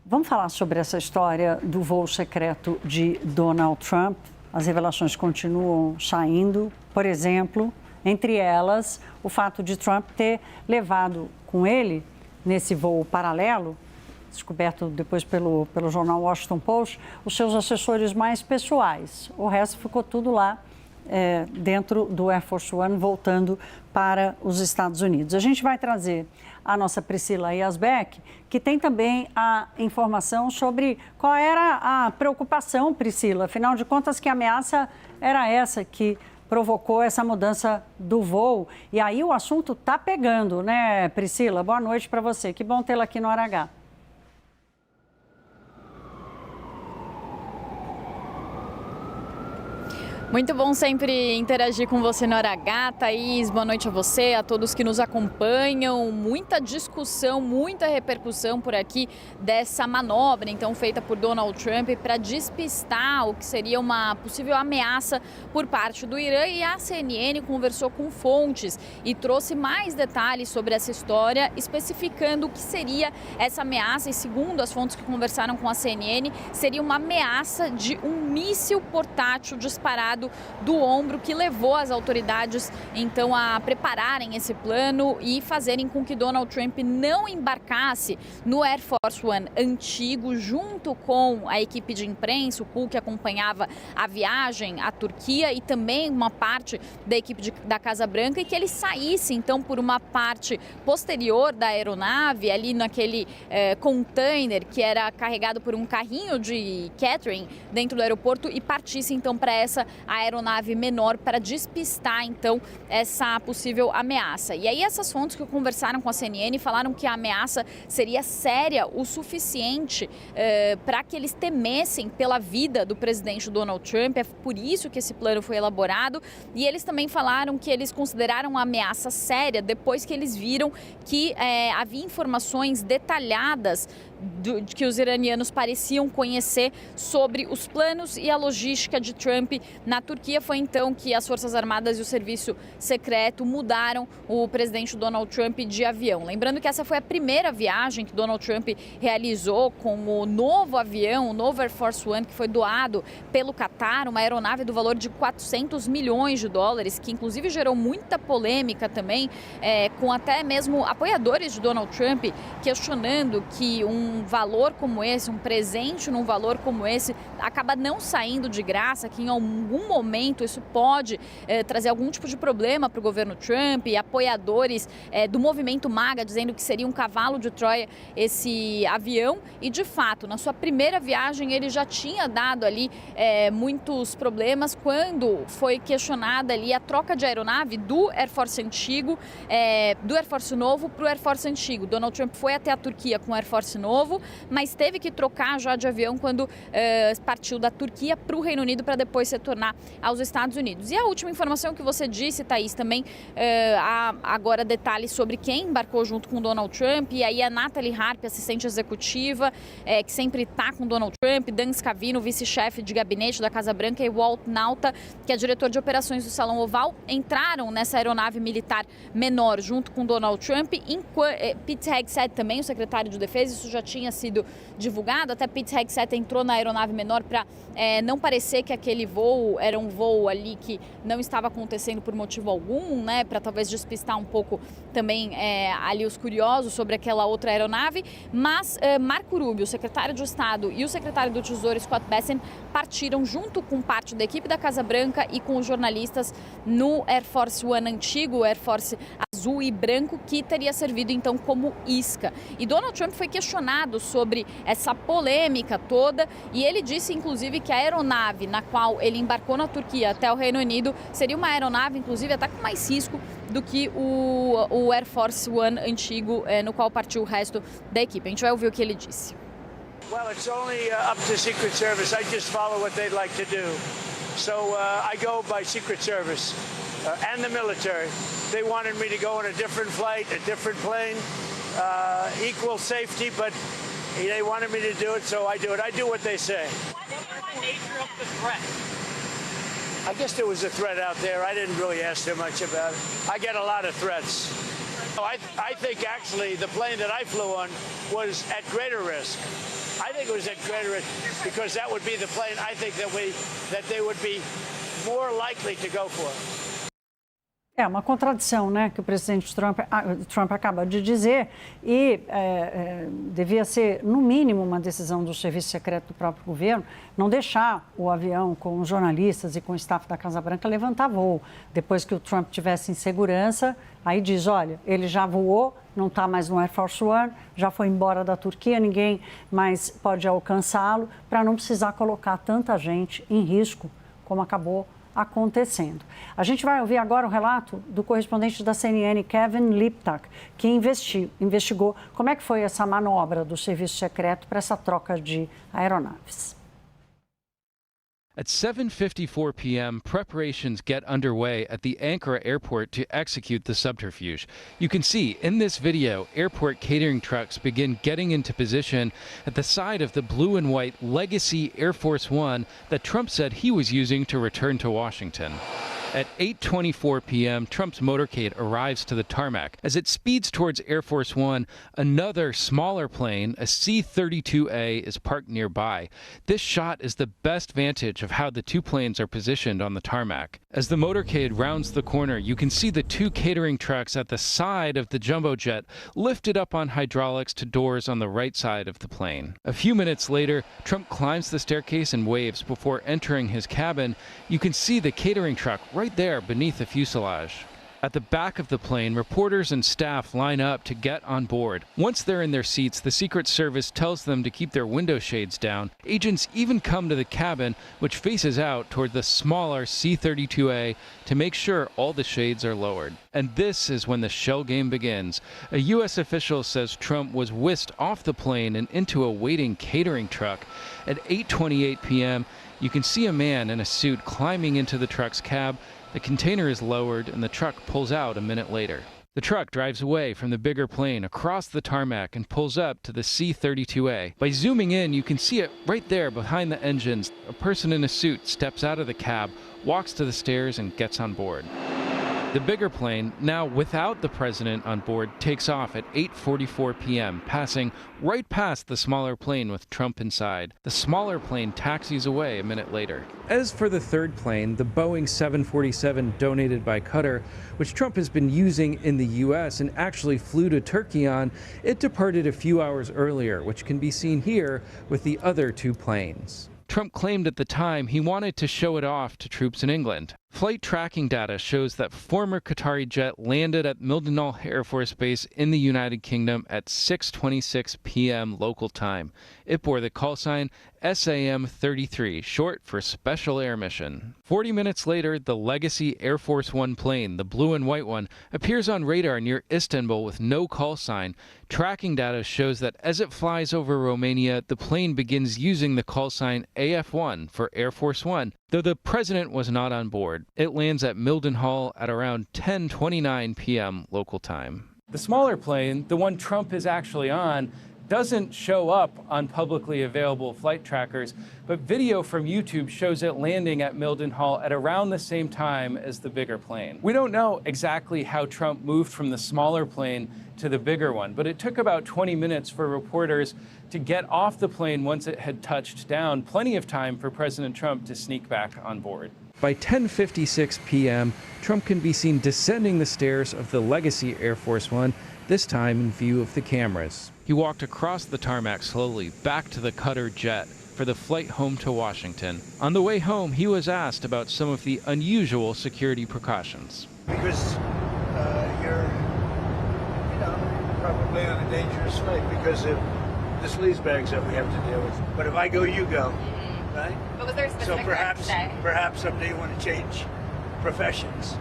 Vamos falar sobre essa história do voo secreto de Donald Trump. As revelações continuam saindo. Por exemplo, entre elas, o fato de Trump ter levado com ele, nesse voo paralelo, descoberto depois pelo jornal Washington Post, os seus assessores mais pessoais. O resto ficou tudo lá dentro do Air Force One, voltando para os Estados Unidos. A gente vai trazer a nossa Priscila Yazbek, que tem também a informação sobre qual era a preocupação, Priscila. Afinal de contas, que ameaça era essa que provocou essa mudança do voo? E aí o assunto está pegando, né, Priscila? Boa noite para você. Que bom tê-la aqui no Hora H. Muito bom sempre interagir com você no Hora H, Thaís. Boa noite a você, a todos que nos acompanham. Muita discussão, muita repercussão por aqui dessa manobra, então, feita por Donald Trump para despistar o que seria uma possível ameaça por parte do Irã. E a CNN conversou com fontes e trouxe mais detalhes sobre essa história, especificando o que seria essa ameaça. E segundo as fontes que conversaram com a CNN, seria uma ameaça de um míssil portátil disparado do ombro, que levou as autoridades então a prepararem esse plano e fazerem com que Donald Trump não embarcasse no Air Force One antigo, junto com a equipe de imprensa, o pool que acompanhava a viagem à Turquia, e também uma parte da equipe da Casa Branca, e que ele saísse então por uma parte posterior da aeronave, ali naquele container que era carregado por um carrinho de catering dentro do aeroporto, e partisse então para essa aeronave menor para despistar então essa possível ameaça. E aí essas fontes que conversaram com a CNN falaram que a ameaça seria séria o suficiente para que eles temessem pela vida do presidente Donald Trump. É por isso que esse plano foi elaborado. E eles também falaram que eles consideraram a ameaça séria depois que eles viram que havia informações detalhadas que os iranianos pareciam conhecer sobre os planos e a logística de Trump na Turquia. Foi então que as Forças Armadas e o Serviço Secreto mudaram o presidente Donald Trump de avião. Lembrando que essa foi a primeira viagem que Donald Trump realizou com o novo avião, o novo Air Force One, que foi doado pelo Qatar, uma aeronave do valor de 400 milhões de dólares, que inclusive gerou muita polêmica também, com até mesmo apoiadores de Donald Trump questionando que um valor como esse, um presente num valor como esse, acaba não saindo de graça, que em algum momento isso pode trazer algum tipo de problema para o governo Trump, e apoiadores do movimento MAGA dizendo que seria um cavalo de Troia esse avião. E de fato, na sua primeira viagem ele já tinha dado ali muitos problemas quando foi questionada ali a troca de aeronave do Air Force antigo, do Air Force novo para o Air Force antigo. Donald Trump foi até a Turquia com o Air Force novo, mas teve que trocar já de avião quando partiu da Turquia para o Reino Unido para depois retornar aos Estados Unidos. E a última informação que você disse, Thaís, também há agora detalhes sobre quem embarcou junto com Donald Trump. E aí a Natalie Harper, assistente executiva, que sempre está com Donald Trump, Dan Scavino, vice-chefe de gabinete da Casa Branca, e Walt Nauta, que é diretor de operações do Salão Oval, entraram nessa aeronave militar menor junto com Donald Trump. Pete Hegseth também, o secretário de Defesa, isso já tinha sido divulgado. Até Pete Hegseth entrou na aeronave menor para não parecer que aquele voo era um voo ali que não estava acontecendo por motivo algum, né, para talvez despistar um pouco também ali os curiosos sobre aquela outra aeronave. Mas Marco Rubio, o secretário de Estado, e o secretário do Tesouro, Scott Bessent, partiram junto com parte da equipe da Casa Branca e com os jornalistas no Air Force One antigo, o Air Force azul e branco, que teria servido então como isca. E Donald Trump foi questionado sobre essa polêmica toda, e ele disse inclusive que a aeronave na qual ele embarcou na Turquia até o Reino Unido seria uma aeronave inclusive até com mais risco do que o Air Force One antigo, no qual partiu o resto da equipe. A gente vai ouvir o que ele disse. Well, it's only up to Secret Service. I just follow what they'd like to do. So I go by Secret Service and the military. They wanted me to go on a different flight, a different plane, equal safety, but they wanted me to do it, so I do it. I do what they say. What's the nature of the threat? I guess there was a threat out there. I didn't really ask too much about it. I get a lot of threats. I think actually the plane that I flew on was at greater risk. I think it was at greater risk because that would be the plane I think that they would be more likely to go for. É uma contradição, né, que o presidente Trump acaba de dizer e devia ser, no mínimo, uma decisão do serviço secreto do próprio governo não deixar o avião com os jornalistas e com o staff da Casa Branca levantar voo. Depois que o Trump tivesse em segurança, aí diz, olha, ele já voou, não está mais no Air Force One, já foi embora da Turquia, ninguém mais pode alcançá-lo, para não precisar colocar tanta gente em risco, como acabou acontecendo. A gente vai ouvir agora o relato do correspondente da CNN, Kevin Liptak, que investigou como é que foi essa manobra do serviço secreto para essa troca de aeronaves. At 7:54 p.m., preparations get underway at the Ankara airport to execute the subterfuge. You can see in this video, airport catering trucks begin getting into position at the side of the blue and white Legacy Air Force One that Trump said he was using to return to Washington. At 8:24 p.m., Trump's motorcade arrives to the tarmac. As it speeds towards Air Force One, another smaller plane, a C-32A, is parked nearby. This shot is the best vantage of how the two planes are positioned on the tarmac. As the motorcade rounds the corner, you can see the two catering trucks at the side of the jumbo jet lifted up on hydraulics to doors on the right side of the plane. A few minutes later, Trump climbs the staircase and waves before entering his cabin. You can see the catering truck right there beneath the fuselage. At the back of the plane, reporters and staff line up to get on board. Once they're in their seats, the Secret Service tells them to keep their window shades down. Agents even come to the cabin, which faces out toward the smaller C-32A, to make sure all the shades are lowered. And this is when the shell game begins. A U.S. official says Trump was whisked off the plane and into a waiting catering truck. At 8:28 p.m., you can see a man in a suit climbing into the truck's cab. The container is lowered and the truck pulls out a minute later. The truck drives away from the bigger plane across the tarmac and pulls up to the C-32A. By zooming in, you can see it right there behind the engines. A person in a suit steps out of the cab, walks to the stairs, and gets on board. The bigger plane, now without the president on board, takes off at 8:44 p.m., passing right past the smaller plane with Trump inside. The smaller plane taxis away a minute later. As for the third plane, the Boeing 747 donated by Qatar, which Trump has been using in the U.S. and actually flew to Turkey on, it departed a few hours earlier, which can be seen here with the other two planes. Trump claimed at the time he wanted to show it off to troops in England. Flight tracking data shows that former Qatari jet landed at Mildenhall Air Force Base in the United Kingdom at 6:26 p.m. local time. It bore the call sign SAM-33, short for Special Air Mission. 40 minutes later, the Legacy Air Force One plane, the blue and white one, appears on radar near Istanbul with no call sign. Tracking data shows that as it flies over Romania, the plane begins using the call sign AF-1 for Air Force One, though the president was not on board. It lands at Mildenhall at around 10:29 p.m. local time. The smaller plane, the one Trump is actually on, doesn't show up on publicly available flight trackers, but video from YouTube shows it landing at Mildenhall at around the same time as the bigger plane. We don't know exactly how Trump moved from the smaller plane to the bigger one, but it took about 20 minutes for reporters to get off the plane once it had touched down, plenty of time for President Trump to sneak back on board. By 10:56 p.m., Trump can be seen descending the stairs of the Legacy Air Force One, this time in view of the cameras. He walked across the tarmac slowly back to the Qatar jet for the flight home to Washington. On the way home, he was asked about some of the unusual security precautions. Because you're, probably on a dangerous flight because of the sleaze bags that we have to deal with. But if I go, you go, right? But was there a specific So perhaps someday you want to change professions.